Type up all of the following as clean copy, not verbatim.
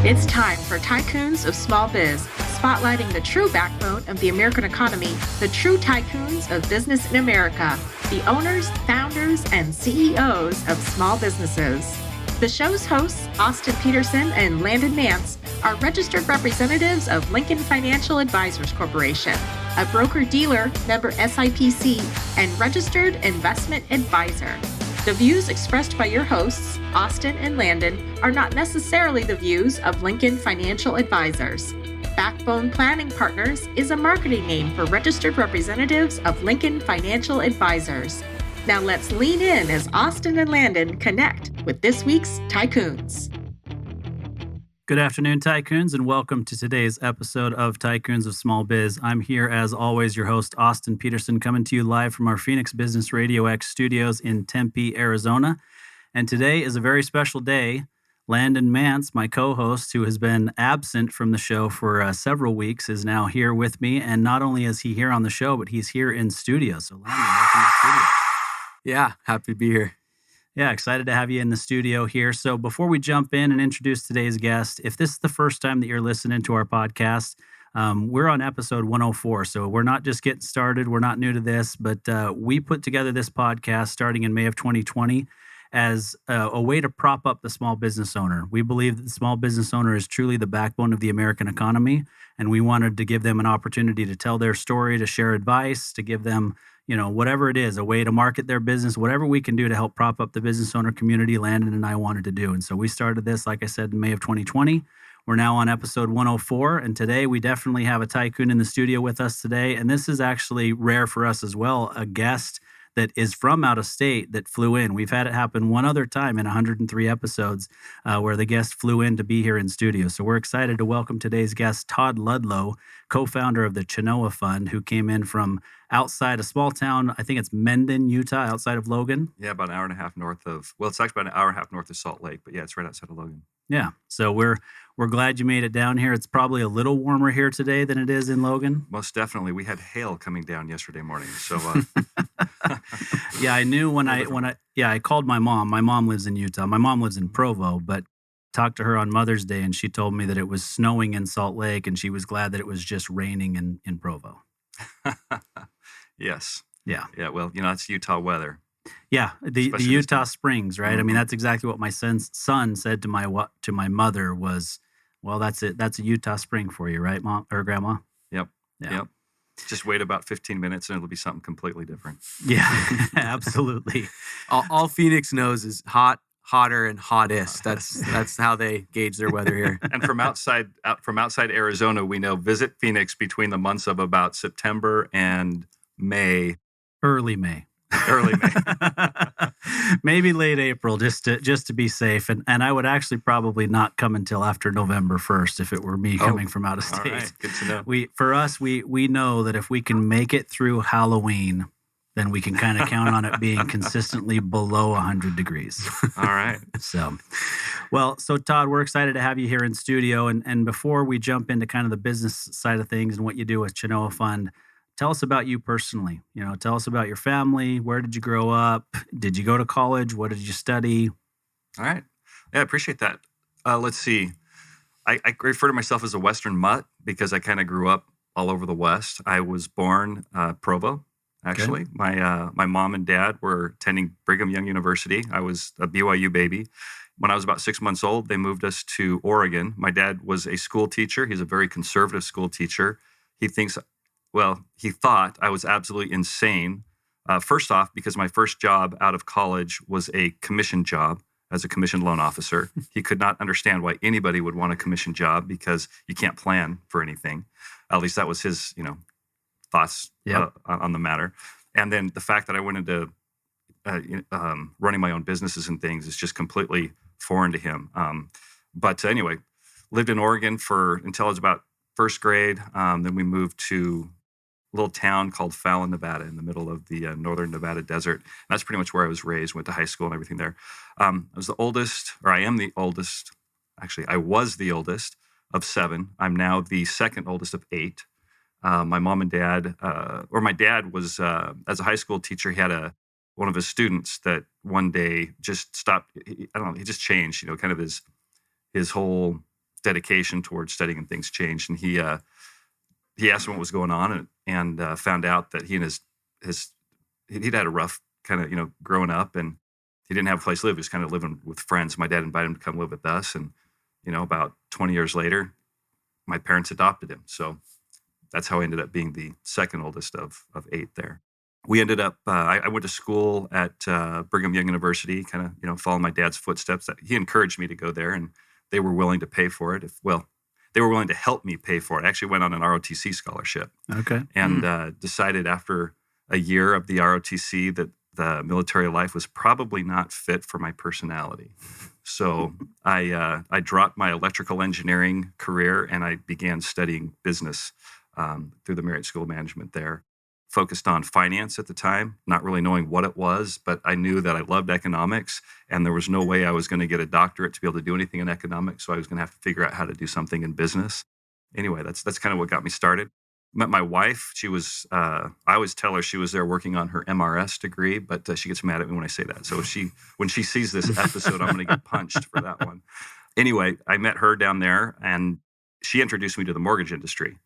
It's time for Tycoons of Small Biz, spotlighting the true backbone of the American economy, the true tycoons of business in America, the owners, founders, and CEOs of small businesses. The show's hosts, Austin Peterson and Landon Mance, are registered representatives of Lincoln Financial Advisors Corporation, a broker-dealer, member SIPC, and registered investment advisor. The views expressed by your hosts, Austin and Landon, are not necessarily the views of Lincoln Financial Advisors. Backbone Planning Partners is a marketing name for registered representatives of Lincoln Financial Advisors. Now let's lean in as Austin and Landon connect with this week's Tycoons. Good afternoon, Tycoons, and welcome to today's episode of Tycoons of Small Biz. I'm here, as always, your host, Austin Peterson, coming to you live from our Phoenix Business RadioX studios in Tempe, Arizona. And today is a very special day. Landon Mance, my co-host, who has been absent from the show for several weeks, is now here with me. And not only is he here on the show, but he's here in studio. So, Landon, welcome to the studio. Yeah, happy to be here. Yeah, excited to have you in the studio here. So before we jump in and introduce today's guest, if this is the first time that you're listening to our podcast, we're on episode 104. So we're not just getting started. We're not new to this, but we put together this podcast starting in May of 2020 as a way to prop up the small business owner. We believe that the small business owner is truly the backbone of the American economy, and we wanted to give them an opportunity to tell their story, to share advice, to give them whatever it is, a way to market their business, whatever we can do to help prop up the business owner community, Landon and I wanted to do. And so we started this, like I said, in May of 2020. We're now on episode 104. And today we definitely have a tycoon in the studio with us today. And this is actually rare for us as well, a guest that is from out of state that flew in. We've had it happen one other time in 103 episodes where the guest flew in to be here in studio. So we're excited to welcome today's guest, Todd Ludlow, co-founder of the Chenoa Fund, who came in from outside a small town, I think it's Mendon, Utah, outside of Logan. Yeah, about an hour and a half north of, it's actually about an hour and a half north of Salt Lake, but yeah, it's right outside of Logan. Yeah, so we're glad you made it down here. It's probably a little warmer here today than it is in Logan. Most definitely. We had hail coming down yesterday morning, so... Yeah, I knew when I called my mom. My mom lives in Utah. My mom lives in Provo, but talked to her on Mother's Day, and she told me that it was snowing in Salt Lake, and she was glad that it was just raining in Provo. Yes. Yeah. Yeah, well, it's Utah weather. Yeah, the Utah Springs, right? Mm-hmm. I mean, that's exactly what my son said to my mother was, well, that's it. That's a Utah Spring for you, right, Mom or Grandma? Yep. Yeah. Yep. Just wait about 15 minutes and it'll be something completely different. Yeah, absolutely. All Phoenix knows is hot, hotter, and hottest. That's how they gauge their weather here. And from outside Arizona, we know visit Phoenix between the months of about September and May. Early May. Maybe late April, just to be safe. And I would actually probably not come until after November 1st if it were me coming from out of state. All right. Good to know. We know that if we can make it through Halloween, then we can kind of count on it being consistently below 100 degrees. All right. So Todd, we're excited to have you here in studio. And before we jump into kind of the business side of things and what you do with Chenoa Fund, tell us about you personally. Tell us about your family. Where did you grow up? Did you go to college? What did you study? All right. Yeah, I appreciate that. Let's see. I refer to myself as a Western mutt because I kind of grew up all over the West. I was born Provo, actually. Okay. My mom and dad were attending Brigham Young University. I was a BYU baby. When I was about 6 months old, they moved us to Oregon. My dad was a school teacher. He's a very conservative school teacher. He thought I was absolutely insane. First off, because my first job out of college was a commission job as a commission loan officer. He could not understand why anybody would want a commission job because you can't plan for anything. At least that was his, thoughts on the matter. And then the fact that I went into running my own businesses and things is just completely foreign to him. But anyway, lived in Oregon until I was about first grade. Then we moved to a little town called Fallon, Nevada, in the middle of the northern Nevada desert. And that's pretty much where I was raised, went to high school and everything there. I was the oldest, or I am the oldest. Actually, I was the oldest of 7. I'm now the second oldest of 8. My mom and dad, or my dad was, as a high school teacher, he had one of his students that one day just stopped. He just changed, kind of his whole dedication towards studying and things changed. And he asked him what was going on, and found out that he and he'd had a rough kind of, growing up, and he didn't have a place to live. He was kind of living with friends. My dad invited him to come live with us. And, about 20 years later, my parents adopted him. So that's how I ended up being the second oldest of 8 there. We ended up, I went to school at Brigham Young University, kind of, following my dad's footsteps. He encouraged me to go there, and they were willing to pay for it. They were willing to help me pay for it. I actually went on an ROTC scholarship. Okay. And decided after a year of the ROTC that the military life was probably not fit for my personality. So I dropped my electrical engineering career, and I began studying business through the Marriott School of Management there. Focused on finance at the time, not really knowing what it was, but I knew that I loved economics, and there was no way I was going to get a doctorate to be able to do anything in economics, so I was going to have to figure out how to do something in business. Anyway, that's kind of what got me started. Met my wife. She was, I always tell her she was there working on her MRS degree, but she gets mad at me when I say that. So when she sees this episode, I'm going to get punched for that one. Anyway, I met her down there, and she introduced me to the mortgage industry.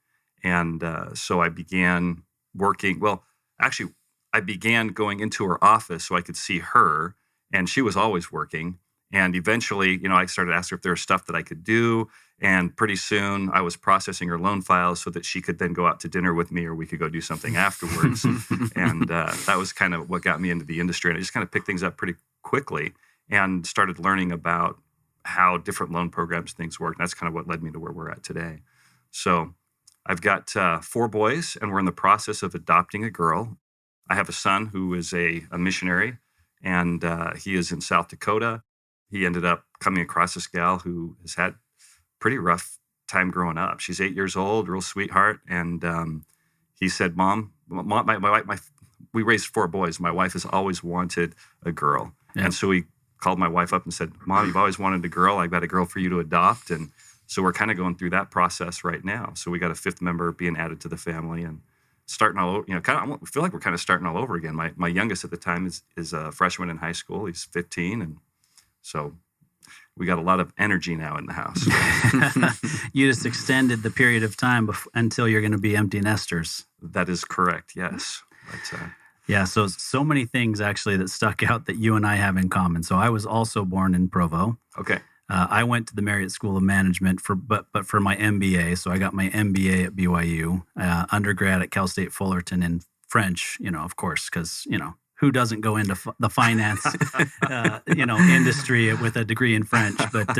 And so I began working. Well, actually, I began going into her office so I could see her, and she was always working. And eventually, I started asking her if there was stuff that I could do. And pretty soon I was processing her loan files so that she could then go out to dinner with me, or we could go do something afterwards. And that was kind of what got me into the industry. And I just kind of picked things up pretty quickly and started learning about how different loan programs, things work. And that's kind of what led me to where we're at today. So I've got 4 boys, and we're in the process of adopting a girl. I have a son who is a missionary, and he is in South Dakota. He ended up coming across this gal who has had pretty rough time growing up. She's 8 years old, real sweetheart. And he said, Mom, we raised 4 boys. My wife has always wanted a girl. Yeah. And so he called my wife up and said, Mom, you've always wanted a girl. I've got a girl for you to adopt. And so we're kind of going through that process right now. So we got a 5th member being added to the family, and starting all over, I feel like we're kind of starting all over again. My youngest at the time is a freshman in high school. He's 15. And so we got a lot of energy now in the house. You just extended the period of time until you're going to be empty nesters. That is correct, yes. But, yeah, so many things actually that stuck out that you and I have in common. So I was also born in Provo. Okay. I went to the Marriott School of Management but for my MBA. So I got my MBA at BYU, undergrad at Cal State Fullerton in French, of course, because, who doesn't go into the finance, industry with a degree in French? But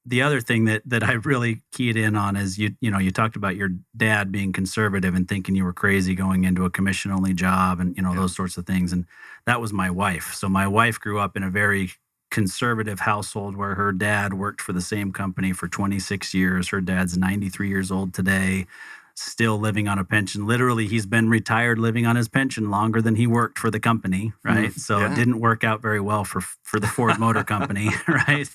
the other thing that I really keyed in on is you talked about your dad being conservative and thinking you were crazy going into a commission-only job and those sorts of things. And that was my wife. So my wife grew up in a very conservative household where her dad worked for the same company for 26 years. Her dad's 93 years old today, still living on a pension. Literally, he's been retired living on his pension longer than he worked for the company, right? So It didn't work out very well for the Ford Motor Company, right?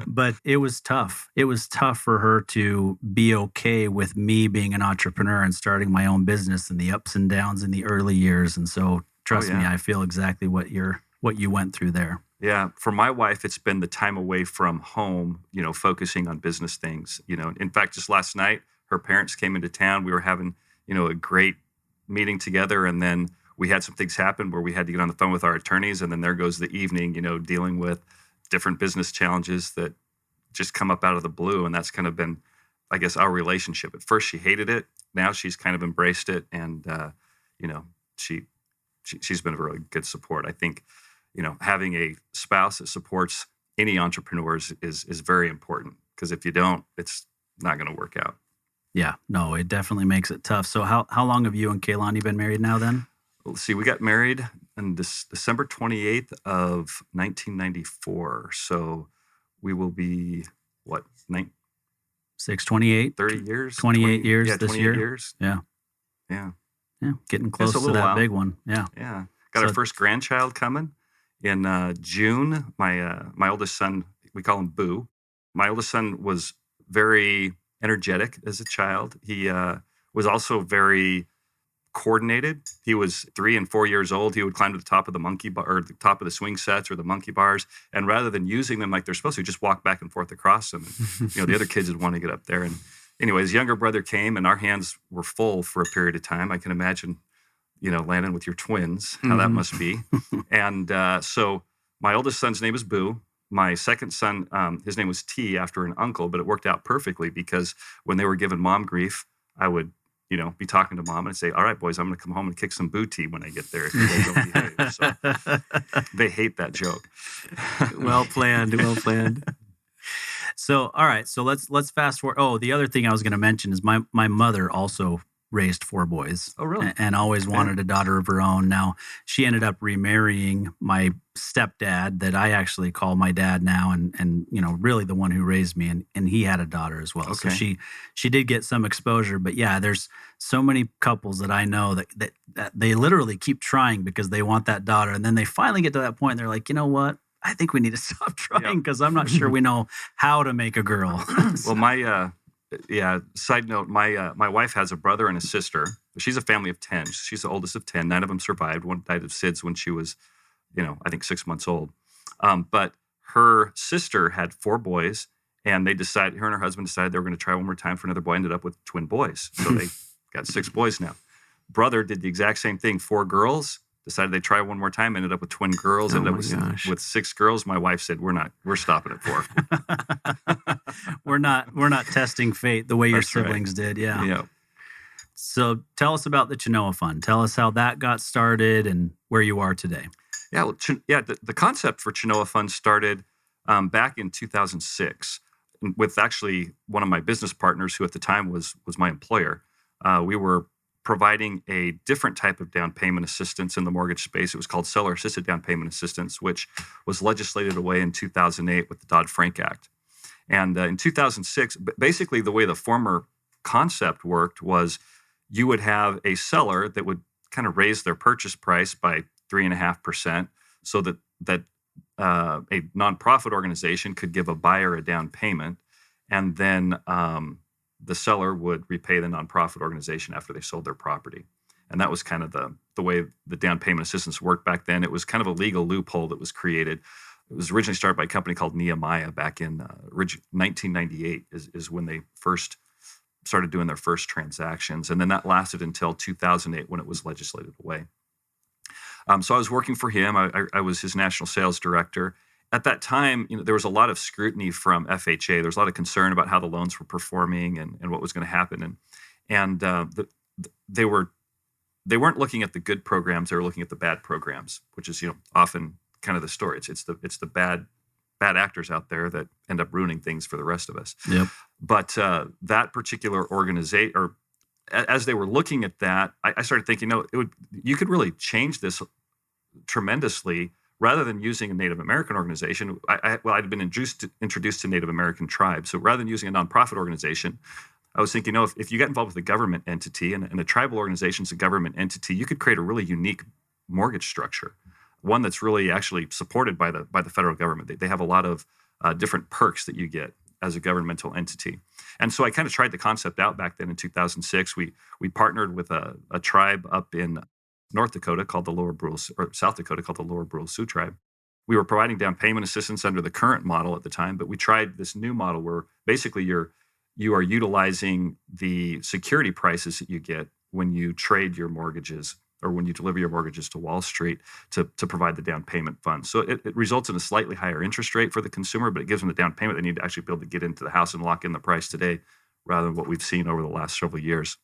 But it was tough. It was tough for her to be okay with me being an entrepreneur and starting my own business and the ups and downs in the early years. And so trust me, I feel exactly what you went through there. Yeah. For my wife, it's been the time away from home, focusing on business things. In fact, just last night, her parents came into town. We were having, a great meeting together. And then we had some things happen where we had to get on the phone with our attorneys. And then there goes the evening, dealing with different business challenges that just come up out of the blue. And that's kind of been, I guess, our relationship. At first, she hated it. Now she's kind of embraced it. And, she's been a really good support. I think, having a spouse that supports any entrepreneurs is very important, because if you don't, it's not going to work out. Yeah, no, it definitely makes it tough. So how long have you and Kaylani been married now then? Let's see, we got married on December 28th of 1994. So we will be, 28? 30 years? 28 years this 28 year? years. Yeah. Yeah. Yeah, getting close to that big one. Yeah. Yeah. Got our first grandchild coming in June. My oldest son, we call him Boo. My oldest son was very energetic as a child. He was also very coordinated. He was 3 and 4 years old. He would climb to the top of the monkey bar or the top of the swing sets or the monkey bars. And rather than using them like they're supposed to, just walk back and forth across them. And, the other kids would want to get up there. And anyway, his younger brother came and our hands were full for a period of time. I can imagine, Landon, with your twins, how that must be. And so my oldest son's name is Boo. My second son, his name was T after an uncle, but it worked out perfectly because when they were giving mom grief, I would, be talking to mom and say, all right, boys, I'm going to come home and kick some booty when I get there if you guys don't behave. So they hate that joke. Well planned. So, all right. So let's fast forward. Oh, the other thing I was going to mention is my mother also raised 4 boys. Oh, really? And always wanted a daughter of her own. Now, she ended up remarrying my stepdad that I actually call my dad now and really the one who raised me. And he had a daughter as well. Okay. So she did get some exposure. But yeah, there's so many couples that I know that they literally keep trying because they want that daughter. And then they finally get to that point and they're like, you know what? I think we need to stop trying because I'm not sure we know how to make a girl. Well, side note, my wife has a brother and a sister. She's a family of 10. She's the oldest of 10. 9 of them survived. One died of SIDS when she was, I think 6 months old. But her sister had 4 boys, and her and her husband decided they were going to try one more time for another boy, ended up with twin boys. So they got 6 boys now. Brother did the exact same thing. 4 girls, decided they'd try one more time, ended up with twin girls, ended up with 6 girls. My wife said, we're stopping at 4. We're not testing fate the way your siblings did. Yeah. Yeah. So tell us about the Chenoa Fund. Tell us how that got started and where you are today. Yeah. Well, the concept for Chenoa Fund started back in 2006 with actually one of my business partners who at the time was my employer. We were providing a different type of down payment assistance in the mortgage space. It was called seller-assisted down payment assistance, which was legislated away in 2008 with the Dodd-Frank Act. And in 2006, basically the way the former concept worked was you would have a seller that would kind of raise their purchase price by 3.5% so that a nonprofit organization could give a buyer a down payment, and then the seller would repay the nonprofit organization after they sold their property. And that was kind of the way the down payment assistance worked back then. It was kind of a legal loophole that was created. It was originally started by a company called Nehemiah back in 1998 is when they first started doing their first transactions. And then that lasted until 2008 when it was legislated away. So I was working for him. I was his national sales director. At that time, there was a lot of scrutiny from FHA. There was a lot of concern about how the loans were performing and what was going to happen. And they weren't looking at the good programs. They were looking at the bad programs, which is often kind of the story. It's the bad actors out there that end up ruining things for the rest of us. Yep. But that particular organization, or as they were looking at that, I started thinking, you could really change this tremendously. Rather than using a Native American organization, I'd been introduced to Native American tribes. So rather than using a nonprofit organization, I was thinking, if you get involved with a government entity and a tribal organization is a government entity, you could create a really unique mortgage structure, one that's really actually supported by the federal government. They have a lot of different perks that you get as a governmental entity. And so I kind of tried the concept out back then in 2006. We partnered with a tribe up in North Dakota called the Lower Brule, or South Dakota called the Lower Brule Sioux Tribe. We were providing down payment assistance under the current model at the time, but we tried this new model where basically you are utilizing the security prices that you get when you trade your mortgages or when you deliver your mortgages to Wall Street to provide the down payment funds. So it results in a slightly higher interest rate for the consumer, but it gives them the down payment they need to actually be able to get into the house and lock in the price today rather than what we've seen over the last several years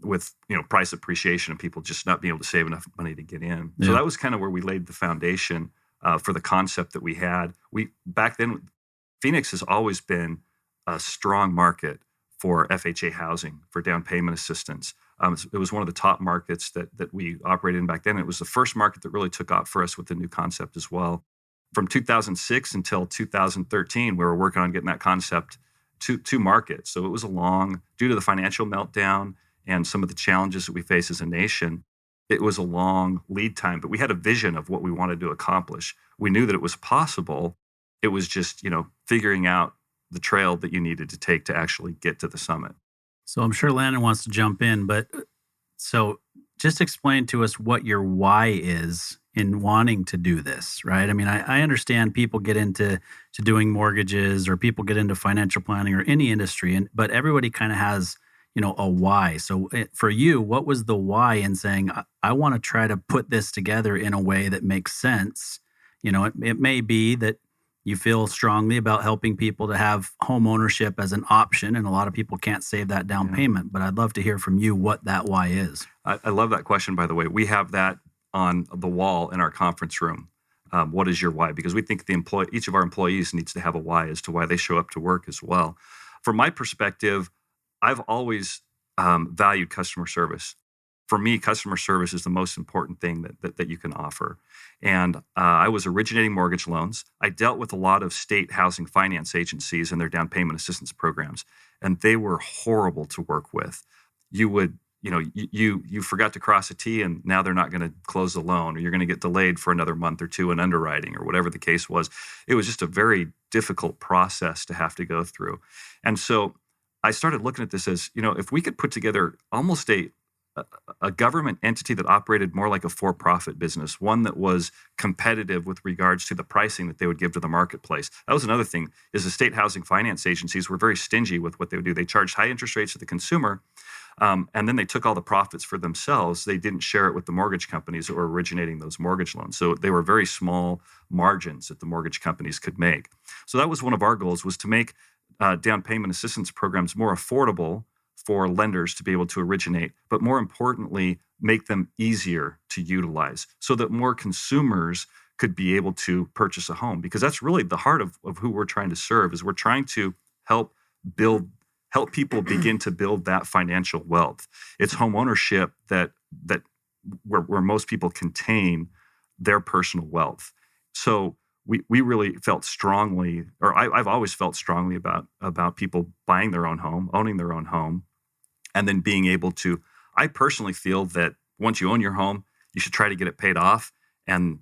with price appreciation and people just not being able to save enough money to get in. Yeah. So that was kind of where we laid the foundation for the concept that we had. Back then, Phoenix has always been a strong market for FHA housing, for down payment assistance. It was one of the top markets that we operated in back then. It was the first market that really took off for us with the new concept as well. From 2006 until 2013, we were working on getting that concept to market. So it was due to the financial meltdown and some of the challenges that we face as a nation, it was a long lead time, but we had a vision of what we wanted to accomplish. We knew that it was possible. It was just, figuring out the trail that you needed to take to actually get to the summit. So I'm sure Landon wants to jump in, but so just explain to us what your why is in wanting to do this, right? I mean, I understand people get into doing mortgages, or people get into financial planning, or any industry, but everybody kind of has, a why. So for you, what was the why in saying, I want to try to put this together in a way that makes sense? It may be that you feel strongly about helping people to have home ownership as an option, and a lot of people can't save that down payment. But I'd love to hear from you what that why is. I love that question, by the way. We have that on the wall in our conference room. What is your why? Because we think each of our employees needs to have a why as to why they show up to work as well. From my perspective, I've always valued customer service. For me, customer service is the most important thing that you can offer. And I was originating mortgage loans. I dealt with a lot of state housing finance agencies and their down payment assistance programs, and they were horrible to work with. You would, you forgot to cross a T, and now they're not going to close the loan, or you're going to get delayed for another month or two in underwriting, or whatever the case was. It was just a very difficult process to have to go through. And so I started looking at this as, if we could put together almost a government entity that operated more like a for-profit business, one that was competitive with regards to the pricing that they would give to the marketplace. That was another thing, is the state housing finance agencies were very stingy with what they would do. They charged high interest rates to the consumer, and then they took all the profits for themselves. They didn't share it with the mortgage companies that were originating those mortgage loans. So they were very small margins that the mortgage companies could make. So that was one of our goals, was to make down payment assistance programs more affordable for lenders to be able to originate, but more importantly, make them easier to utilize so that more consumers could be able to purchase a home. Because that's really the heart of who we're trying to serve, is we're trying to help people begin to build that financial wealth. It's home ownership that where most people contain their personal wealth. So we really felt strongly, or I've always felt strongly about people buying their own home, owning their own home, and then being able to. I personally feel that once you own your home, you should try to get it paid off and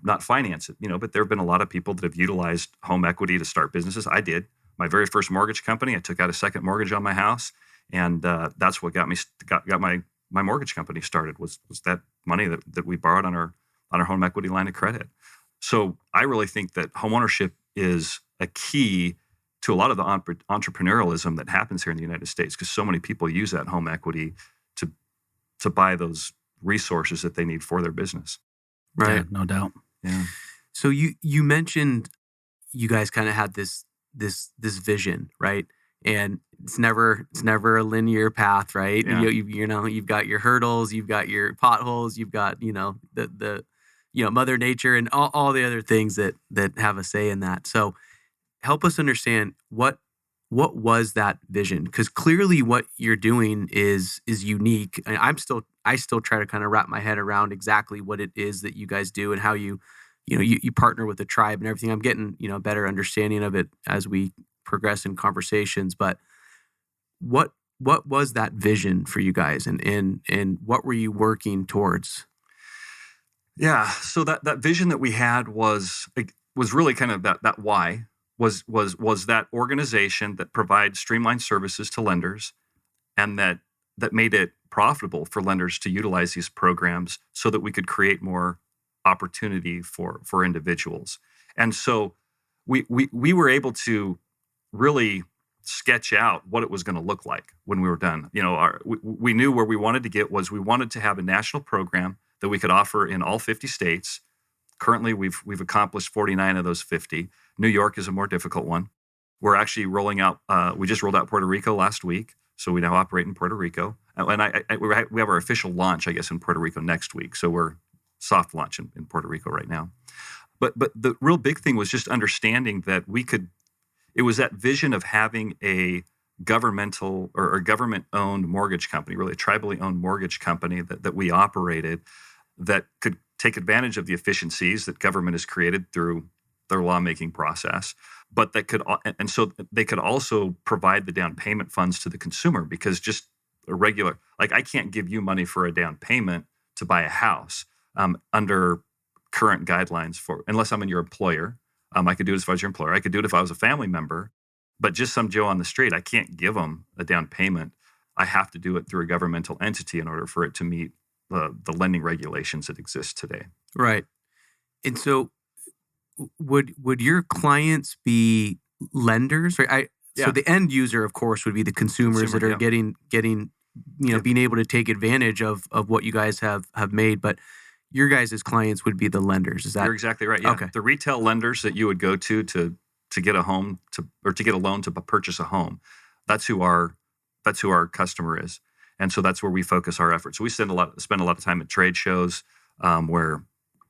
not finance it. But there have been a lot of people that have utilized home equity to start businesses. I did. My very first mortgage company, I took out a second mortgage on my house, and that's what got my mortgage company started. Was that money that we borrowed on our home equity line of credit. So I really think that homeownership is a key to a lot of the entrepreneurialism that happens here in the United States, because so many people use that home equity to buy those resources that they need for their business. Right. Yeah, no doubt. Yeah. So you mentioned you guys kind of had this vision, right? And it's never a linear path, right? Yeah. You've got your hurdles, you've got your potholes, you've got the Mother Nature and all the other things that have a say in that. So help us understand what was that vision? Because clearly what you're doing is unique. And I still try to kind of wrap my head around exactly what it is that you guys do and how you partner with the tribe and everything. I'm getting a better understanding of it as we progress in conversations. But what was that vision for you guys, and what were you working towards? Yeah. So that vision that we had was really kind of that why was that organization that provides streamlined services to lenders, and that made it profitable for lenders to utilize these programs so that we could create more opportunity for individuals. And so we were able to really sketch out what it was going to look like when we were done. We knew where we wanted to get was we wanted to have a national program that we could offer in all 50 states. Currently, we've accomplished 49 of those 50. New York is a more difficult one. We're actually rolling out. We just rolled out Puerto Rico last week, so we now operate in Puerto Rico. And we have our official launch, I guess, in Puerto Rico next week. So we're soft launch in Puerto Rico right now. But the real big thing was just understanding that we could. It was that vision of having a governmental or government-owned mortgage company, really a tribally owned mortgage company that we operated, that could take advantage of the efficiencies that government has created through their lawmaking process, but so they could also provide the down payment funds to the consumer, because just a regular, like, I can't give you money for a down payment to buy a house under current guidelines unless I'm in your employer. I could do it if I was your employer. I could do it if I was a family member, but just some Joe on the street, I can't give them a down payment I have to do it through a governmental entity in order for it to meet the lending regulations that exist today. Right. And so would your clients be lenders? Right. So Yeah. the end user, of course, would be the consumers that are yeah. getting being able to take advantage of what you guys have made. But your guys' clients would be the lenders. Is that? You're exactly right. Yeah. Okay. The retail lenders that you would go to get a home or to get a loan to purchase a home, that's who our customer is. And so that's where we focus our efforts. So we spend a lot of time at trade shows where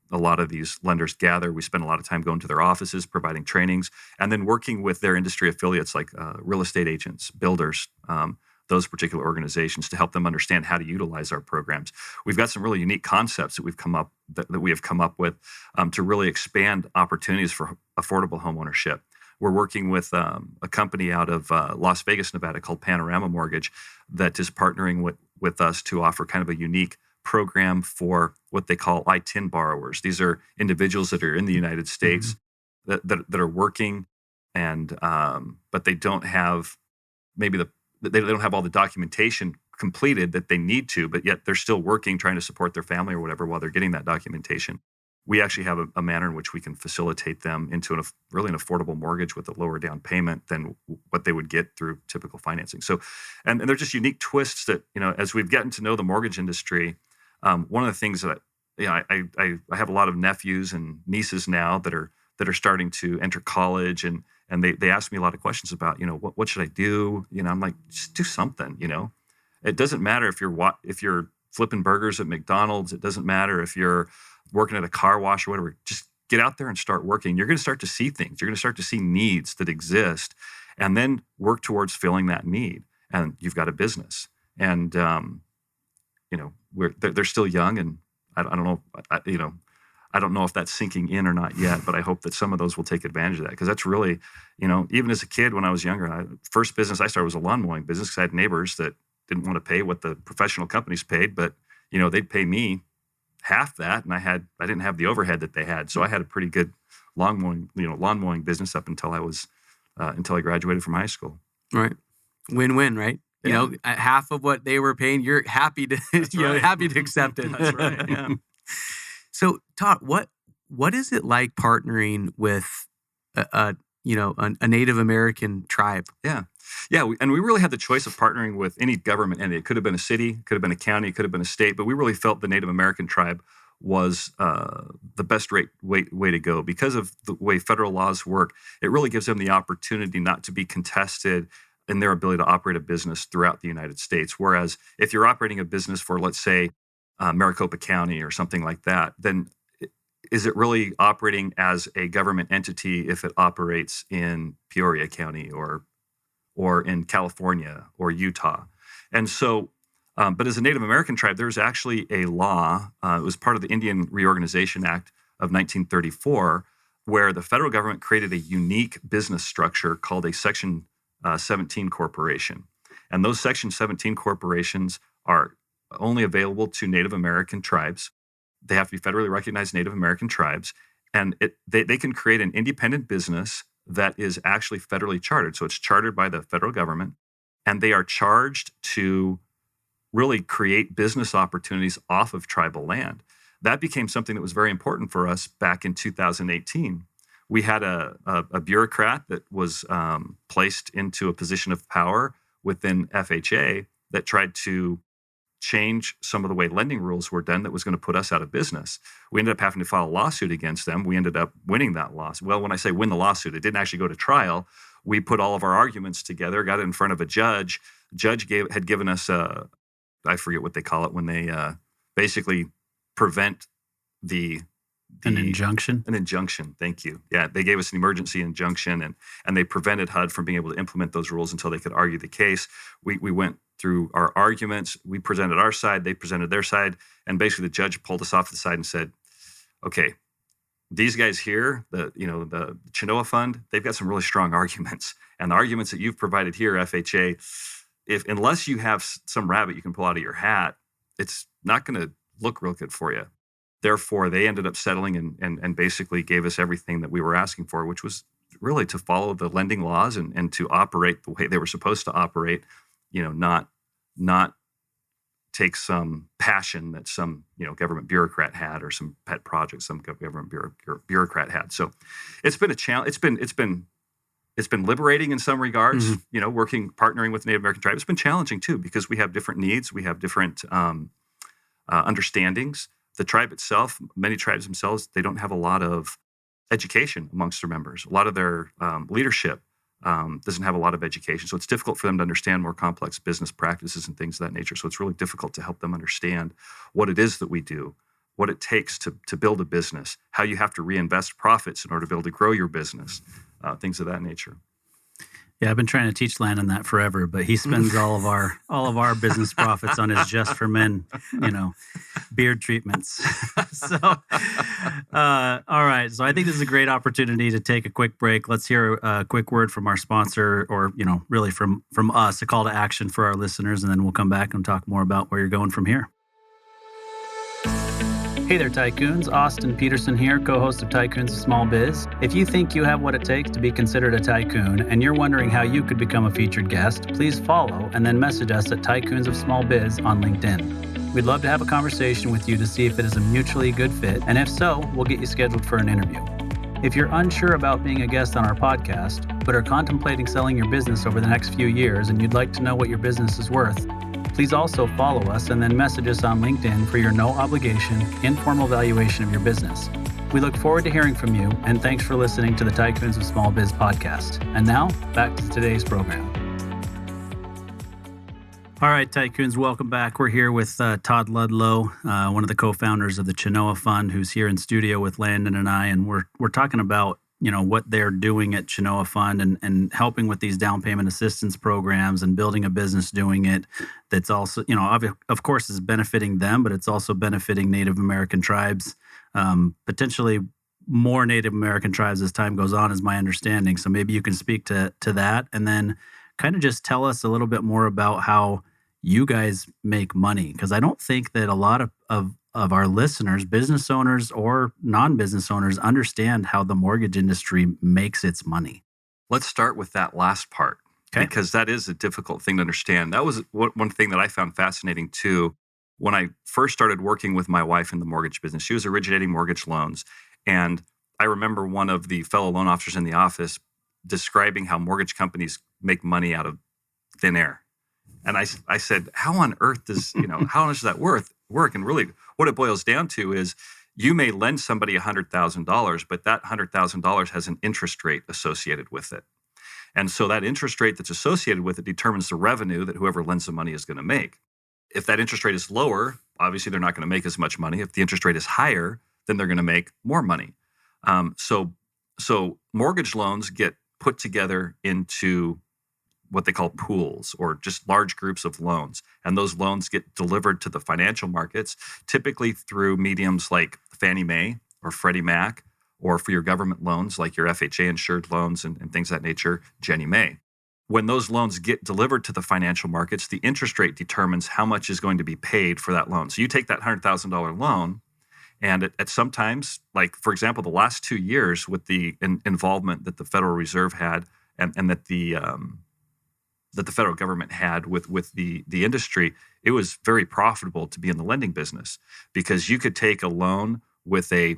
a lot of these lenders gather. We spend a lot of time going to their offices, providing trainings, and then working with their industry affiliates like real estate agents, builders, those particular organizations to help them understand how to utilize our programs. We've got some really unique concepts that we have come up with to really expand opportunities for affordable homeownership. We're working with a company out of Las Vegas, Nevada called Panorama Mortgage that is partnering with us to offer kind of a unique program for what they call I-10 borrowers. These are individuals that are in the United States that are working and but they don't have they don't have all the documentation completed that they need to, but yet they're still working, trying to support their family or whatever while they're getting that documentation. We actually have a manner in which we can facilitate them into an affordable mortgage with a lower down payment than what they would get through typical financing. So, and they're just unique twists that, as we've gotten to know the mortgage industry, one of the things that I have a lot of nephews and nieces now that are starting to enter college, and they ask me a lot of questions about, what should I do? I'm like, just do something. It doesn't matter if you're flipping burgers at McDonald's. It doesn't matter if you're working at a car wash or whatever. Just get out there and start working. You're going to start to see things. You're going to start to see needs that exist, and then work towards filling that need. And you've got a business. And they're still young, and I don't know. I don't know if that's sinking in or not yet, but I hope that some of those will take advantage of that, because that's really, even as a kid when I was younger, first business I started was a lawn mowing business, because I had neighbors that didn't want to pay what the professional companies paid, but they'd pay me half that, and I didn't have the overhead that they had, so I had a pretty good lawn mowing business up until I graduated from high school. Right, win-win, right? Yeah. Half of what they were paying, you're happy to happy to accept it. That's right. Yeah. So, Todd, what is it like partnering with a Native American tribe? Yeah. And we really had the choice of partnering with any government entity. It could have been a city, it could have been a county, it could have been a state, but we really felt the Native American tribe was the best way to go. Because of the way federal laws work, it really gives them the opportunity not to be contested in their ability to operate a business throughout the United States. Whereas if you're operating a business for, let's say, Maricopa County or something like that, then is it really operating as a government entity if it operates in Peoria County or in California or Utah? And so, but as a Native American tribe, there's actually a law. It was part of the Indian Reorganization Act of 1934, where the federal government created a unique business structure called a Section 17 corporation. And those Section 17 corporations are only available to Native American tribes. They have to be federally recognized Native American tribes. And they can create an independent business that is actually federally chartered. So it's chartered by the federal government, and they are charged to really create business opportunities off of tribal land. That became something that was very important for us back in 2018. We had a bureaucrat that was placed into a position of power within FHA that tried to change some of the way lending rules were done that was going to put us out of business. We ended up having to file a lawsuit against them. We ended up winning that lawsuit. Well, when I say win the lawsuit, it didn't actually go to trial. We put all of our arguments together, got it in front of a judge. Judge had given us I forget what they call it when they basically prevent an injunction? An injunction, thank you. Yeah, they gave us an emergency injunction, and they prevented HUD from being able to implement those rules until they could argue the case. We went through our arguments. We presented our side, they presented their side, and basically the judge pulled us off to the side and said, okay, these guys here, the Chenoa Fund, they've got some really strong arguments. And the arguments that you've provided here, FHA, unless you have some rabbit you can pull out of your hat, it's not going to look real good for you. Therefore, they ended up settling and basically gave us everything that we were asking for, which was really to follow the lending laws and to operate the way they were supposed to operate, not not take some passion that some government bureaucrat had, or some pet project some government bureaucrat had. So it's been a challenge. It's been liberating in some regards. Partnering with Native American tribes. It's been challenging too, because we have different needs, we have different understandings. The tribe itself, many tribes themselves, they don't have a lot of education amongst their members. A lot of their leadership doesn't have a lot of education. So it's difficult for them to understand more complex business practices and things of that nature. So it's really difficult to help them understand what it is that we do, what it takes to build a business, how you have to reinvest profits in order to be able to grow your business, things of that nature. Yeah, I've been trying to teach Landon that forever, but he spends all of our business profits on his Just for Men, beard treatments. So, all right. So I think this is a great opportunity to take a quick break. Let's hear a quick word from our sponsor, or really from us, a call to action for our listeners, and then we'll come back and talk more about where you're going from here. Hey there, Tycoons. Austin Peterson here, co-host of Tycoons of Small Biz. If you think you have what it takes to be considered a tycoon and you're wondering how you could become a featured guest, please follow and then message us at Tycoons of Small Biz on LinkedIn. We'd love to have a conversation with you to see if it is a mutually good fit, and if so, we'll get you scheduled for an interview. If you're unsure about being a guest on our podcast, but are contemplating selling your business over the next few years and you'd like to know what your business is worth, please also follow us and then message us on LinkedIn for your no-obligation, informal valuation of your business. We look forward to hearing from you, and thanks for listening to the Tycoons of Small Biz podcast. And now, back to today's program. All right, Tycoons, welcome back. We're here with Todd Ludlow, one of the co-founders of the Chenoa Fund, who's here in studio with Landon and I, and we're talking about what they're doing at Chenoa Fund and helping with these down payment assistance programs and building a business doing it that's also, of course, is benefiting them, but it's also benefiting Native American tribes, potentially more Native American tribes as time goes on, is my understanding. So maybe you can speak to that, and then kind of just tell us a little bit more about how you guys make money, because I don't think that a lot of our listeners, business owners or non-business owners, understand how the mortgage industry makes its money. Let's start with that last part, because that is a difficult thing to understand. That was one thing that I found fascinating too. When I first started working with my wife in the mortgage business, she was originating mortgage loans. And I remember one of the fellow loan officers in the office describing how mortgage companies make money out of thin air. And I said, how on earth does, how much does that work? And really what it boils down to is you may lend somebody $100,000, but that $100,000 has an interest rate associated with it. And so that interest rate that's associated with it determines the revenue that whoever lends the money is going to make. If that interest rate is lower, obviously they're not going to make as much money. If the interest rate is higher, then they're going to make more money. So mortgage loans get put together into what they call pools, or just large groups of loans. And those loans get delivered to the financial markets, typically through mediums like Fannie Mae or Freddie Mac, or for your government loans like your FHA insured loans and things of that nature, Ginnie Mae. When those loans get delivered to the financial markets, the interest rate determines how much is going to be paid for that loan. So you take that $100,000 loan, and at sometimes, like for example, the last 2 years with the involvement that the Federal Reserve had and that the federal government had with the industry, it was very profitable to be in the lending business, because you could take a loan with a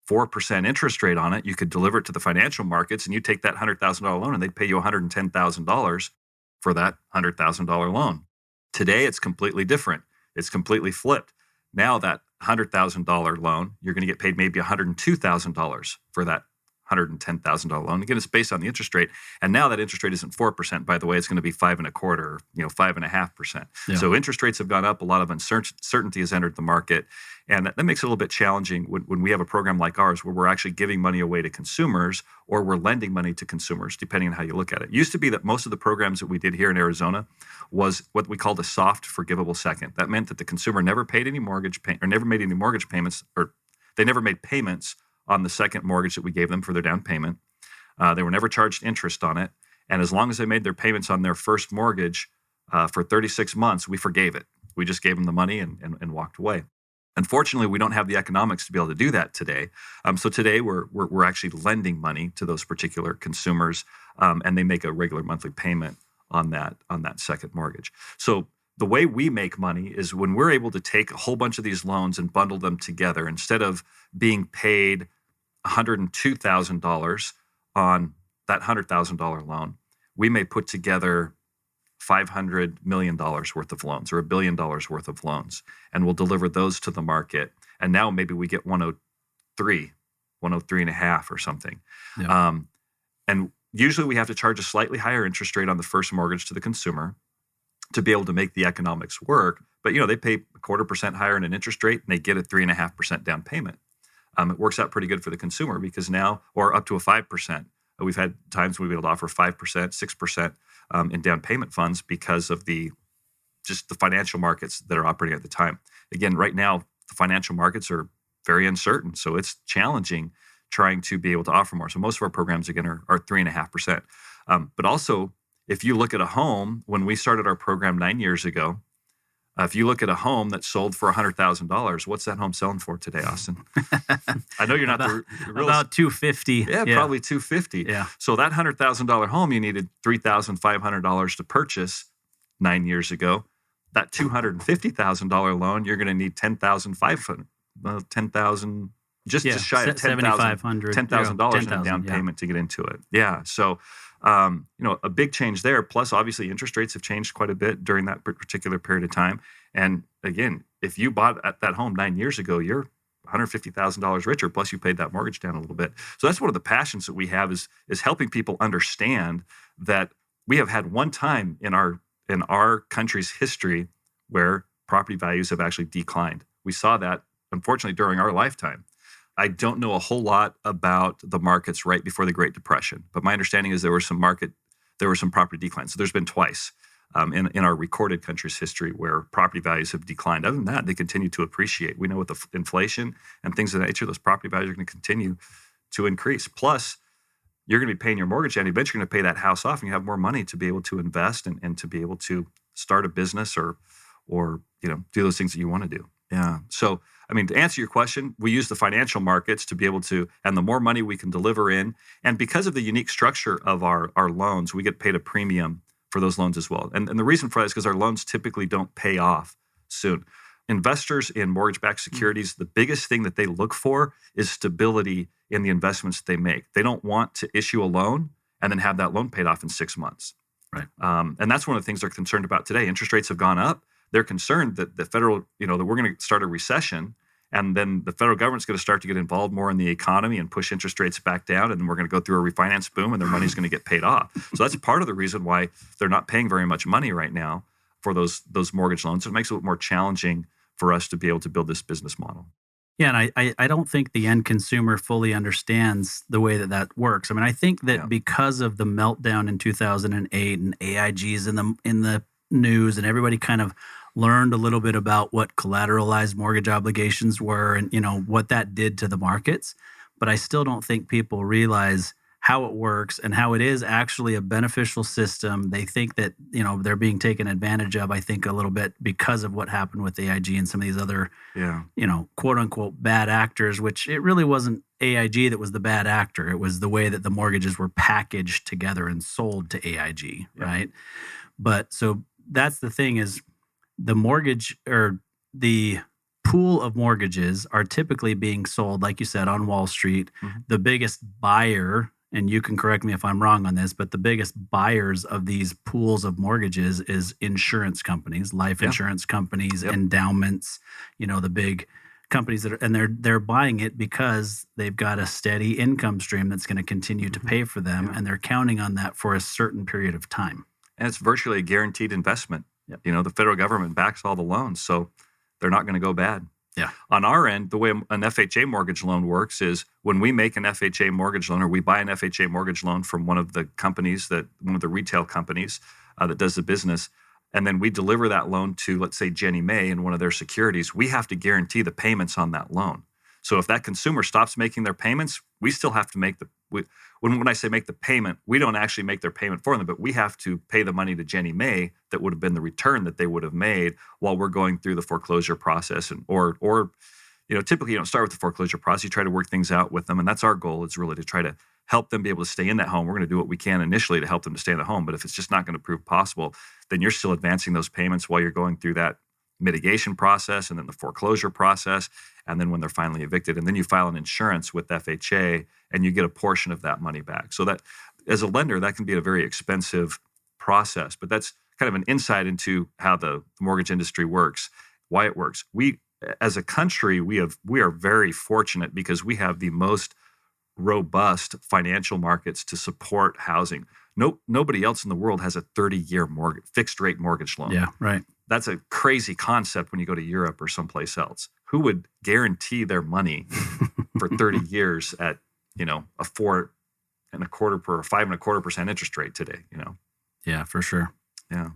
4% interest rate on it. You could deliver it to the financial markets, and you take that $100,000 loan, and they'd pay you $110,000 for that $100,000 loan. Today, it's completely different. It's completely flipped. Now that $100,000 loan, you're going to get paid maybe $102,000 for that $110,000 loan. Again, it's based on the interest rate. And now that interest rate isn't 4%, by the way, it's going to be 5.25%, 5.5%. Yeah. So interest rates have gone up. A lot of uncertainty has entered the market. And that makes it a little bit challenging when we have a program like ours where we're actually giving money away to consumers, or we're lending money to consumers, depending on how you look at it. It used to be that most of the programs that we did here in Arizona was what we called a soft forgivable second. That meant that the consumer never paid any mortgage or never made any mortgage payments, or they never made payments on the second mortgage that we gave them for their down payment. They were never charged interest on it. And as long as they made their payments on their first mortgage for 36 months, we forgave it. We just gave them the money and walked away. Unfortunately, we don't have the economics to be able to do that today. So today we're actually lending money to those particular consumers, and they make a regular monthly payment on that second mortgage. So the way we make money is when we're able to take a whole bunch of these loans and bundle them together. Instead of being paid $102,000 on that $100,000 loan, we may put together $500 million worth of loans or $1 billion worth of loans, and we'll deliver those to the market. And now maybe we get 103 and a half or something. Yeah. And usually we have to charge a slightly higher interest rate on the first mortgage to the consumer to be able to make the economics work. But, they pay 0.25% higher in an interest rate and they get a 3.5% down payment. It works out pretty good for the consumer because now, or up to a 5%. We've had times we've been able to offer 5%, 6% in down payment funds because of just the financial markets that are operating at the time. Again, right now, the financial markets are very uncertain. So it's challenging trying to be able to offer more. So most of our programs, again, are 3.5%. But also, if you look at a home, when we started our program 9 years ago, if you look at a home that sold for $100,000, what's that home selling for today, Austin? I know you're not the real about $250. Yeah, probably $250. Yeah. So that $100,000 home, you needed $3,500 to purchase 9 years ago. That $250,000 loan, you're going to need $10,000, just shy of $10,000 in a down payment to get into it. Yeah. So, a big change there. Plus, obviously, interest rates have changed quite a bit during that particular period of time. And again, if you bought at that home 9 years ago, you're $150,000 richer. Plus, you paid that mortgage down a little bit. So that's one of the passions that we have is helping people understand that we have had one time in our country's history where property values have actually declined. We saw that, unfortunately, during our lifetime. I don't know a whole lot about the markets right before the Great Depression, but my understanding is there were some property declines. So there's been twice in our recorded country's history where property values have declined. Other than that, they continue to appreciate. We know with the inflation and things of that nature, those property values are going to continue to increase. Plus, you're going to be paying your mortgage down. Eventually, you're going to pay that house off, and you have more money to be able to invest and to be able to start a business or do those things that you want to do. Yeah. So, to answer your question, we use the financial markets to be able to, and the more money we can deliver in, and because of the unique structure of our loans, we get paid a premium for those loans as well. And the reason for that is because our loans typically don't pay off soon. Investors in mortgage-backed securities, the biggest thing that they look for is stability in the investments that they make. They don't want to issue a loan and then have that loan paid off in 6 months. Right. And that's one of the things they're concerned about today. Interest rates have gone up. They're concerned that the federal, that we're going to start a recession, and then the federal government's going to start to get involved more in the economy and push interest rates back down, and then we're going to go through a refinance boom, and their money's going to get paid off. So that's part of the reason why they're not paying very much money right now for those mortgage loans. So it makes it a little more challenging for us to be able to build this business model. Yeah, and I don't think the end consumer fully understands the way that works. I think that because of the meltdown in 2008 and AIGs in the news, and everybody kind of learned a little bit about what collateralized mortgage obligations were and what that did to the markets. But I still don't think people realize how it works and how it is actually a beneficial system. They think that they're being taken advantage of, I think, a little bit because of what happened with AIG and some of these other quote unquote bad actors, which it really wasn't AIG that was the bad actor. It was the way that the mortgages were packaged together and sold to AIG, right? But so that's the thing is, the mortgage or the pool of mortgages are typically being sold, like you said, on Wall Street. Mm-hmm. The biggest buyer, and you can correct me if I'm wrong on this, but the biggest buyers of these pools of mortgages is insurance companies, life insurance companies, endowments, the big companies they're buying it because they've got a steady income stream that's going to continue to pay for them, and they're counting on that for a certain period of time. And it's virtually a guaranteed investment. Yep. The federal government backs all the loans, so they're not going to go bad. Yeah. On our end, the way an FHA mortgage loan works is when we make an FHA mortgage loan or we buy an FHA mortgage loan from one of the retail companies that does the business, and then we deliver that loan to, let's say, Ginnie Mae in one of their securities, we have to guarantee the payments on that loan. So if that consumer stops making their payments, we still have to make when I say make the payment, we don't actually make their payment for them, but we have to pay the money to Ginnie Mae that would have been the return that they would have made while we're going through the foreclosure process. Or typically you don't start with the foreclosure process. You try to work things out with them. And that's our goal, is really to try to help them be able to stay in that home. We're going to do what we can initially to help them to stay in the home. But if it's just not going to prove possible, then you're still advancing those payments while you're going through that mitigation process and then the foreclosure process. And then when they're finally evicted, and then you file an insurance with FHA and you get a portion of that money back. So that as a lender, that can be a very expensive process, but that's kind of an insight into how the mortgage industry works, why it works. We, as a country, we are very fortunate because we have the most robust financial markets to support housing. Nobody else in the world has a 30-year fixed rate mortgage loan. Yeah, right. That's a crazy concept when you go to Europe or someplace else. Who would guarantee their money for 30 years at, a 5.25% interest rate today, Yeah, for sure. Yeah.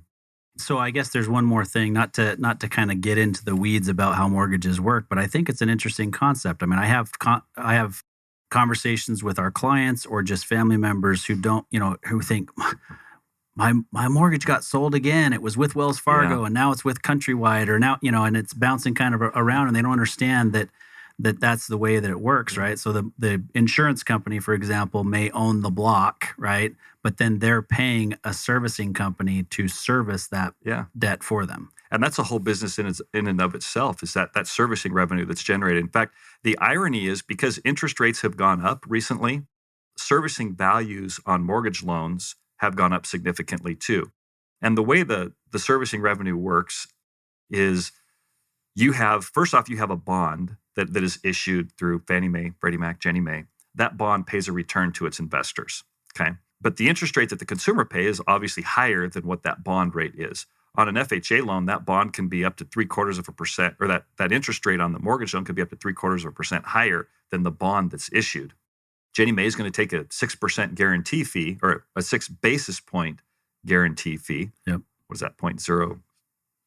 So I guess there's one more thing, not to kind of get into the weeds about how mortgages work, but I think it's an interesting concept. I mean, I have conversations with our clients or just family members who don't, who think my mortgage got sold again. It was with Wells Fargo and now it's with Countrywide or now, and it's bouncing kind of around, and they don't understand that's the way that it works, right? So the insurance company, for example, may own the block, right? But then they're paying a servicing company to service that debt for them. And that's a whole business in and of itself, is that servicing revenue that's generated. In fact, the irony is because interest rates have gone up recently, servicing values on mortgage loans have gone up significantly too. And the way the servicing revenue works is you have a bond that is issued through Fannie Mae, Freddie Mac, Ginnie Mae. That bond pays a return to its investors, okay? But the interest rate that the consumer pays is obviously higher than what that bond rate is. On an FHA loan, that bond can be up to 0.75%, or that interest rate on the mortgage loan could be up to 0.75% higher than the bond that's issued. Ginnie Mae is going to take a 6% guarantee fee, or a 6 basis point guarantee fee. Yep. What is that? 0.006%?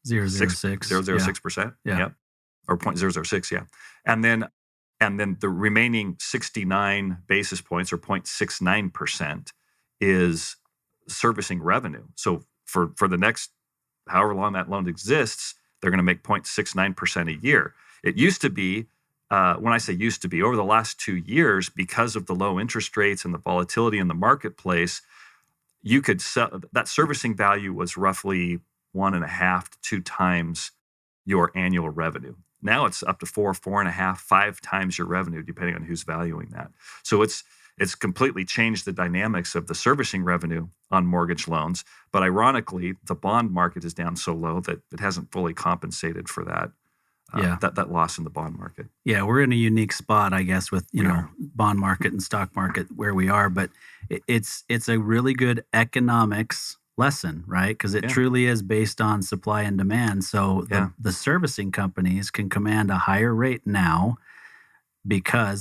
0.006%. Yeah. Yep. Or 0.006. Yeah. And then the remaining 69 basis points, or 0.69%, is servicing revenue. So for the next however long that loan exists, they're going to make 0.69% a year. It used to be, when I say used to be, over the last 2 years, because of the low interest rates and the volatility in the marketplace, you could sell that servicing value was roughly 1.5 to 2 times your annual revenue. Now it's up to 4.5, 5 times your revenue, depending on who's valuing that. So it's completely changed the dynamics of the servicing revenue on mortgage loans. But ironically, the bond market is down so low that it hasn't fully compensated for that. That loss in the bond market. Yeah, we're in a unique spot, I guess, with bond market and stock market where we are. But it's a really good economics lesson, right? Because it truly is based on supply and demand. So the servicing companies can command a higher rate now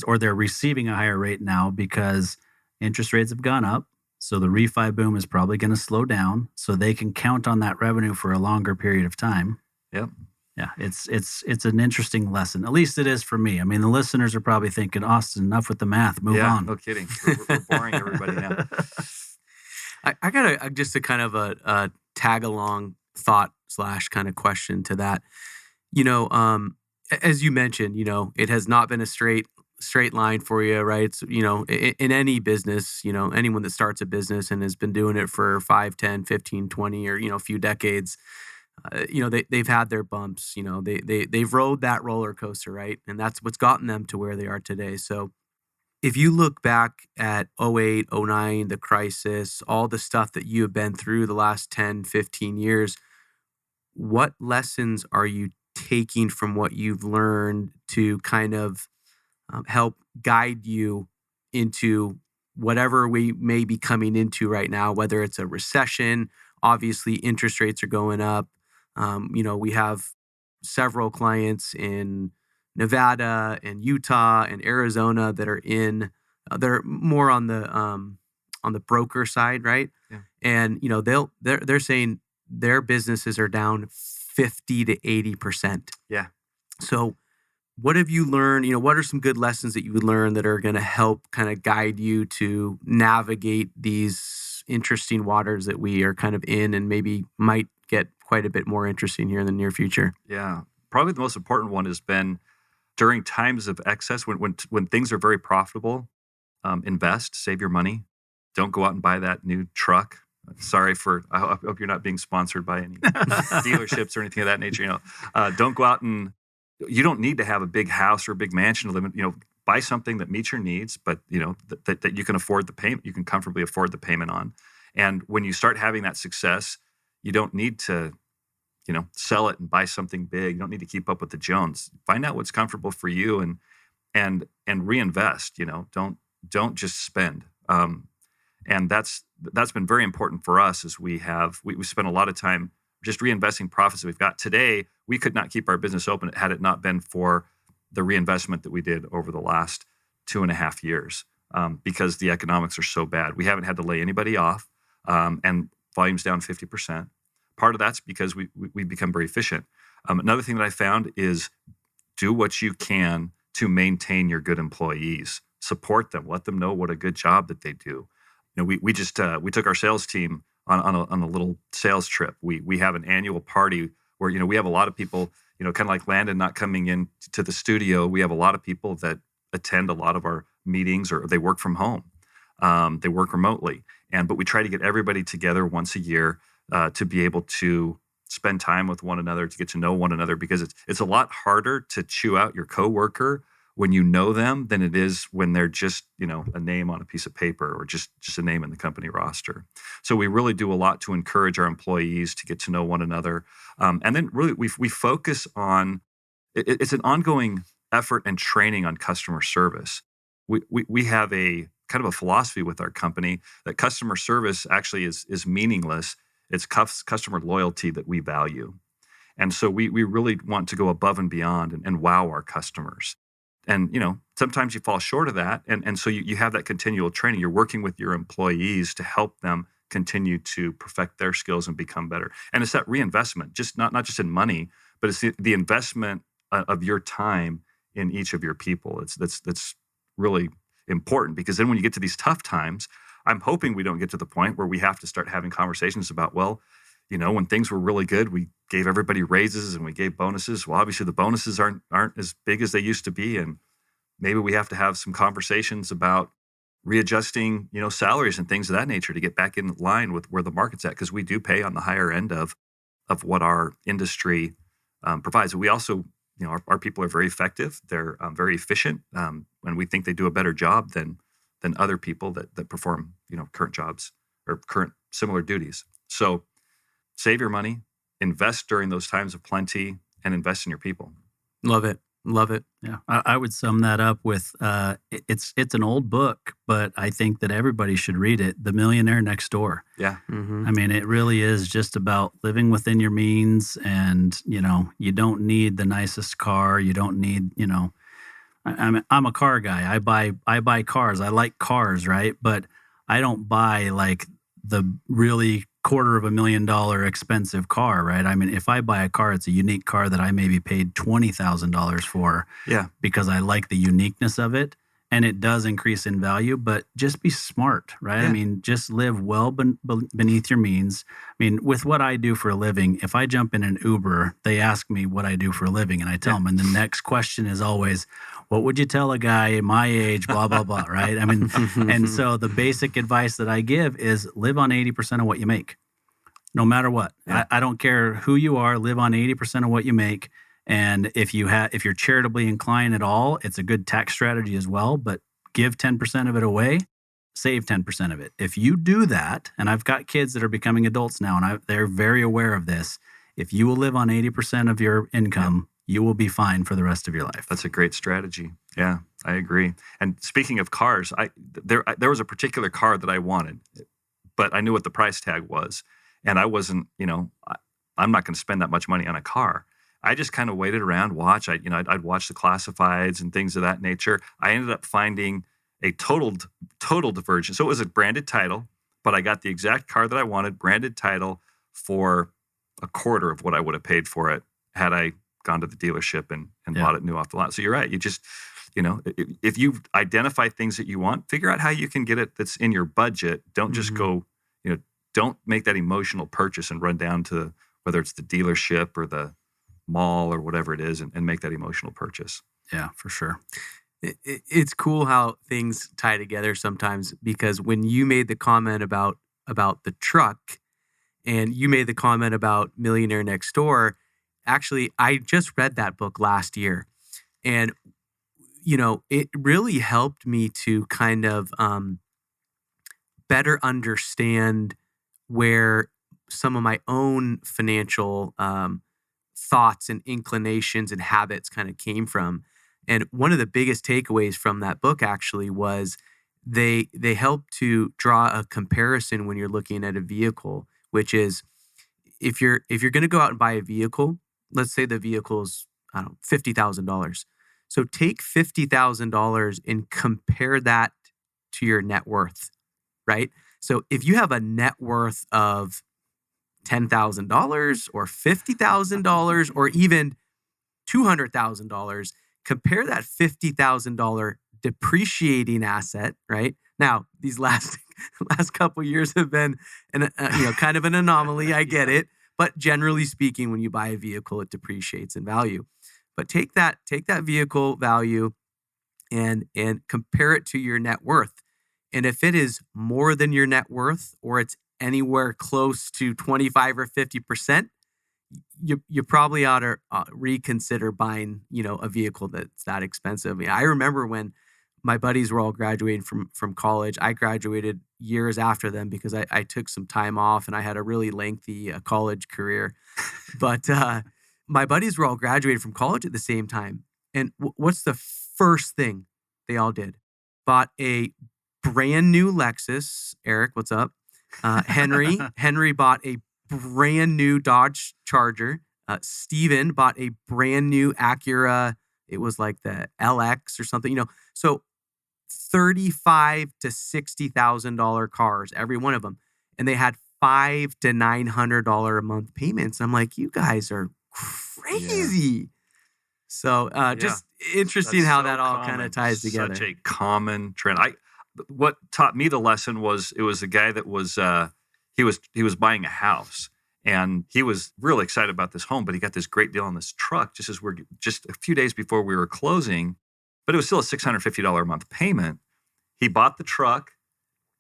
or they're receiving a higher rate now because interest rates have gone up. So the refi boom is probably going to slow down. So they can count on that revenue for a longer period of time. Yep. Yeah, it's an interesting lesson. At least it is for me. I mean, the listeners are probably thinking, Austin, enough with the math. Move on. No kidding. We're boring everybody now. I got just a kind of a tag along thought / kind of question to that. As you mentioned, it has not been a straight line for you, right? So, in any business, anyone that starts a business and has been doing it for 5, 10, 15, 20, or, a few decades, they've had their bumps, they've rode that roller coaster, right? And that's what's gotten them to where they are today. So if you look back at 08, 09, the crisis, all the stuff that you have been through the last 10, 15 years, what lessons are you taking from what you've learned to kind of help guide you into whatever we may be coming into right now, whether it's a recession? Obviously, interest rates are going up. We have several clients in Nevada and Utah and Arizona that are they're more on the broker side, right? Yeah. And they're saying their businesses are down 50 to 80%. Yeah. So what have you learned? What are some good lessons that you would learn that are going to help kind of guide you to navigate these interesting waters that we are kind of in, and maybe might get quite a bit more interesting here in the near future? Yeah. Probably the most important one has been during times of excess, when things are very profitable, invest, save your money. Don't go out and buy that new truck. Sorry I hope you're not being sponsored by any dealerships or anything of that nature. Don't go out and, you don't need to have a big house or a big mansion to live in. Buy something that meets your needs, but that you can afford the payment, you can comfortably afford the payment on. And when you start having that success, you don't need to, sell it and buy something big. You don't need to keep up with the Jones. Find out what's comfortable for you and reinvest. Don't just spend. And that's been very important for us, as we spent a lot of time just reinvesting profits that we've got. Today, we could not keep our business open had it not been for the reinvestment that we did over the last 2.5 years, because the economics are so bad. We haven't had to lay anybody off, and volume's down 50%. Part of that's because we've become very efficient. Another thing that I found is do what you can to maintain your good employees. Support them. Let them know what a good job that they do. We took our sales team on a little sales trip. We have an annual party where we have a lot of people, kind of like Landon not coming in to the studio. We have a lot of people that attend a lot of our meetings, or they work from home. They work remotely, but we try to get everybody together once a year to be able to spend time with one another, to get to know one another, because it's a lot harder to chew out your coworker when you know them than it is when they're just, a name on a piece of paper or just a name in the company roster. So we really do a lot to encourage our employees to get to know one another. And then really we focus on, it's an ongoing effort and training on customer service. We have a kind of a philosophy with our company that customer service actually is meaningless. It's customer loyalty that we value. And so we really want to go above and beyond and wow our customers. And, sometimes you fall short of that. And so you have that continual training. You're working with your employees to help them continue to perfect their skills and become better. And it's that reinvestment, just not just in money, but it's the investment of your time in each of your people. That's really important, because then when you get to these tough times, I'm hoping we don't get to the point where we have to start having conversations about, when things were really good, we gave everybody raises and we gave bonuses. Well, obviously the bonuses aren't as big as they used to be. And maybe we have to have some conversations about readjusting, salaries and things of that nature to get back in line with where the market's at, because we do pay on the higher end of what our industry provides. We also, our people are very effective. They're very efficient, and we think they do a better job than other people that perform, current jobs or current similar duties. So save your money, invest during those times of plenty, and invest in your people. Love it. Yeah, I would sum that up with it's an old book, but I think that everybody should read it. The Millionaire Next Door. Yeah. Mm-hmm. I mean, it really is just about living within your means, and you don't need the nicest car. You don't need I'm a car guy. I buy cars. I like cars, right? But I don't buy like the really $250,000 expensive car, right? I mean, if I buy a car, it's a unique car that I maybe paid $20,000 for, because I like the uniqueness of it, and it does increase in value. But just be smart, right? Yeah. I mean, just live well beneath your means. I mean, with what I do for a living, if I jump in an Uber, they ask me what I do for a living, and I tell them, and the next question is always, what would you tell a guy my age, blah, blah, blah, right? I mean, and so the basic advice that I give is live on 80% of what you make, no matter what. Yeah. I don't care who you are, live on 80% of what you make. And if you're charitably inclined at all, it's a good tax strategy as well, but give 10% of it away, save 10% of it. If you do that, and I've got kids that are becoming adults now, and they're very aware of this, if you will live on 80% of your income, you will be fine for the rest of your life. That's a great strategy. Yeah, I agree. And speaking of cars, there was a particular car that I wanted, but I knew what the price tag was. And I wasn't, I'm not going to spend that much money on a car. I just kind of waited around, I'd watch the classifieds and things of that nature. I ended up finding a totaled version. So it was a branded title, but I got the exact car that I wanted, branded title, for a quarter of what I would have paid for it had I gone to the dealership and bought it new off the lot. So you're right. You just, if you identify things that you want, figure out how you can get it that's in your budget. Don't just go, don't make that emotional purchase and run down to whether it's the dealership or the mall or whatever it is and make that emotional purchase. Yeah, for sure. It's cool how things tie together sometimes, because when you made the comment about the truck, and you made the comment about Millionaire Next Door, actually, I just read that book last year. And, it really helped me to kind of better understand where some of my own financial thoughts and inclinations and habits kind of came from. And one of the biggest takeaways from that book actually was they help to draw a comparison when you're looking at a vehicle, which is if you're going to go out and buy a vehicle, let's say the vehicle's, I don't know, $50,000. So take $50,000 and compare that to your net worth, right? So if you have a net worth of $10,000 or $50,000 or even $200,000, compare that $50,000 depreciating asset, right? Now, these last couple of years have been kind of an anomaly. I get it, but generally speaking, when you buy a vehicle, it depreciates in value. But take that vehicle value and compare it to your net worth. And if it is more than your net worth, or it's anywhere close to 25 or 50%, you probably ought to reconsider buying, a vehicle that's that expensive. I remember when my buddies were all graduating from college. I graduated years after them because I took some time off and I had a really lengthy college career. But my buddies were all graduating from college at the same time. And what's the first thing they all did? Bought a brand new Lexus. Eric, what's up? Henry bought a brand new Dodge Charger. Steven bought a brand new Acura. It was like the LX or something, So $35,000 to $60,000 cars, every one of them, and they had $500 to $900 a month payments. I'm like, you guys are crazy. Yeah. So just interesting how that all kind of ties together. Such a common trend. What taught me the lesson was it was a guy that was he was buying a house, and he was really excited about this home, but he got this great deal on this truck just a few days before we were closing, but it was still a $650 a month payment. He bought the truck,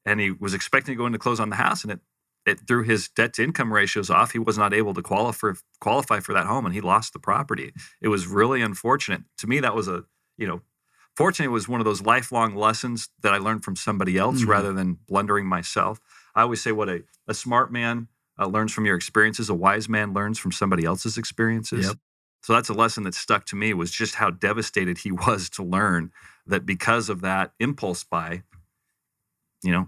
and he was expecting to go into close on the house, and it threw his debt to income ratios off. He was not able to qualify for that home, and he lost the property. It was really unfortunate. To me, that was fortunately, it was one of those lifelong lessons that I learned from somebody else rather than blundering myself. I always say what a smart man learns from your experiences. A wise man learns from somebody else's experiences. Yep. So that's a lesson that stuck to me, was just how devastated he was to learn that because of that impulse buy,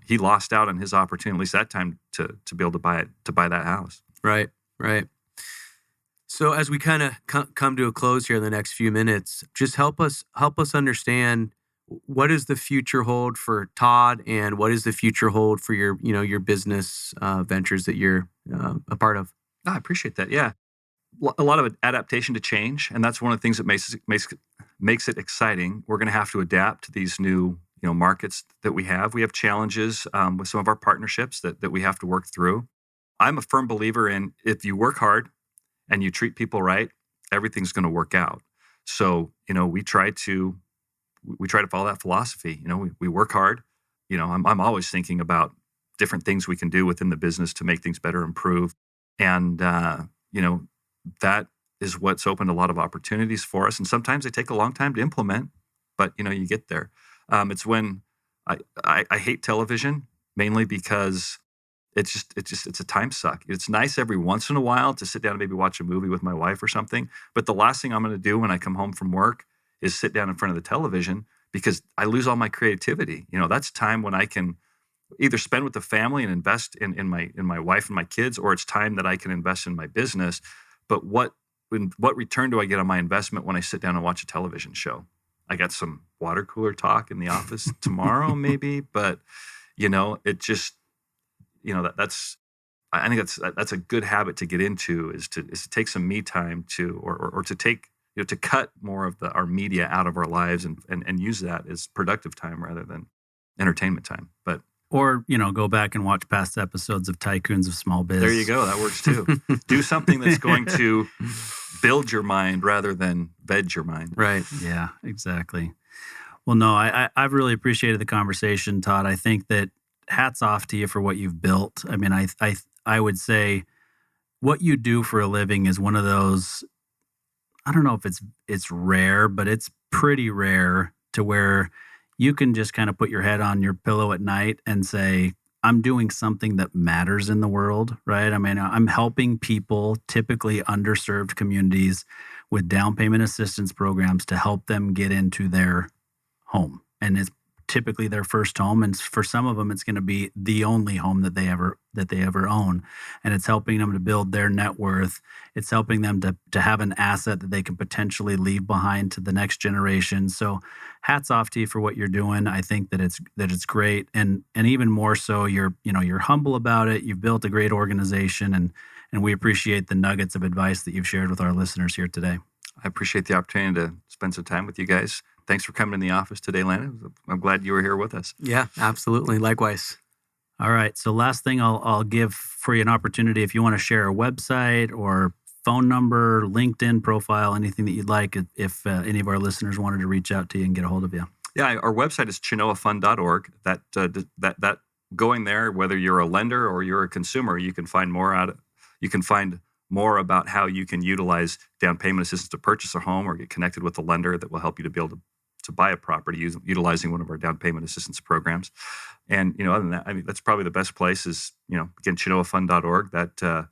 he lost out on his opportunity, at least that time, to be able to buy that house. Right. So as we kind of come to a close here in the next few minutes, just help us understand, what does the future hold for Todd, and what does the future hold for your business ventures that you're a part of? I appreciate that. Yeah, a lot of adaptation to change, and that's one of the things that makes it exciting. We're going to have to adapt to these new markets that we have. We have challenges with some of our partnerships that we have to work through. I'm a firm believer in, if you work hard and you treat people right, everything's going to work out. So, we try to follow that philosophy. We work hard. I'm always thinking about different things we can do within the business to make things better, improve. And, that is what's opened a lot of opportunities for us. And sometimes they take a long time to implement, but, you get there. It's when I hate television, mainly because it's a time suck. It's nice every once in a while to sit down and maybe watch a movie with my wife or something. But the last thing I'm going to do when I come home from work is sit down in front of the television, because I lose all my creativity. That's time when I can either spend with the family and invest in my wife and my kids, or it's time that I can invest in my business. But what return do I get on my investment when I sit down and watch a television show? I got some water cooler talk in the office tomorrow, maybe, but it just, I think that's a good habit to get into, is to take some me time or to take, to cut more of our media out of our lives and use that as productive time rather than entertainment time. Or, go back and watch past episodes of Tycoons of Small Biz. There you go. That works too. Do something that's going to build your mind rather than veg your mind. Right. Yeah, exactly. Well, no, I've really appreciated the conversation, Todd. I think that hats off to you for what you've built. I mean, I would say what you do for a living is one of those, I don't know if it's rare, but it's pretty rare to where you can just kind of put your head on your pillow at night and say, I'm doing something that matters in the world, right? I mean, I'm helping people, typically underserved communities, with down payment assistance programs to help them get into their home. And it's typically their first home. And for some of them, it's going to be the only home that they ever own. And it's helping them to build their net worth. It's helping them to have an asset that they can potentially leave behind to the next generation. So hats off to you for what you're doing. I think that it's great. And even more so, you're humble about it. You've built a great organization, and we appreciate the nuggets of advice that you've shared with our listeners here today. I appreciate the opportunity to spend some time with you guys. Thanks for coming in the office today, Landon. I'm glad you were here with us. Yeah, absolutely. Likewise. All right. So last thing I'll give for you an opportunity, if you want to share a website or phone number, LinkedIn profile, anything that you'd like, if any of our listeners wanted to reach out to you and get a hold of you. Yeah, our website is chenoafund.org. That going there, whether you're a lender or you're a consumer, you can find more about how you can utilize down payment assistance to purchase a home or get connected with a lender that will help you to be able to buy a property utilizing one of our down payment assistance programs. And, other than that, I mean, that's probably the best place is, again, chenoafund.org. That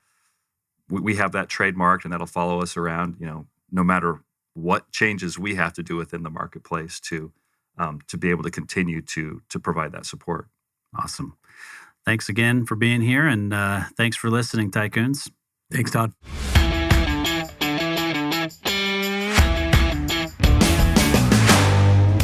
we have that trademarked, and that'll follow us around, no matter what changes we have to do within the marketplace to be able to continue to provide that support. Awesome. Thanks again for being here, and thanks for listening, Tycoons. Thanks, Todd.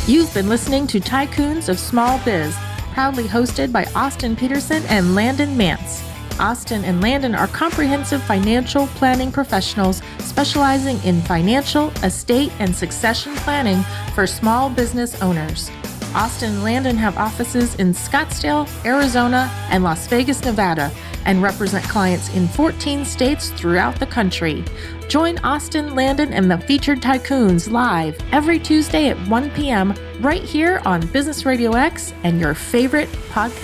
You've been listening to Tycoons of Small Biz, proudly hosted by Austin Peterson and Landon Mance. Austin and Landon are comprehensive financial planning professionals specializing in financial, estate, and succession planning for small business owners. Austin and Landon have offices in Scottsdale, Arizona, and Las Vegas, Nevada, and represent clients in 14 states throughout the country. Join Austin, Landon, and the featured Tycoons live every Tuesday at 1 p.m. right here on Business RadioX and your favorite podcast.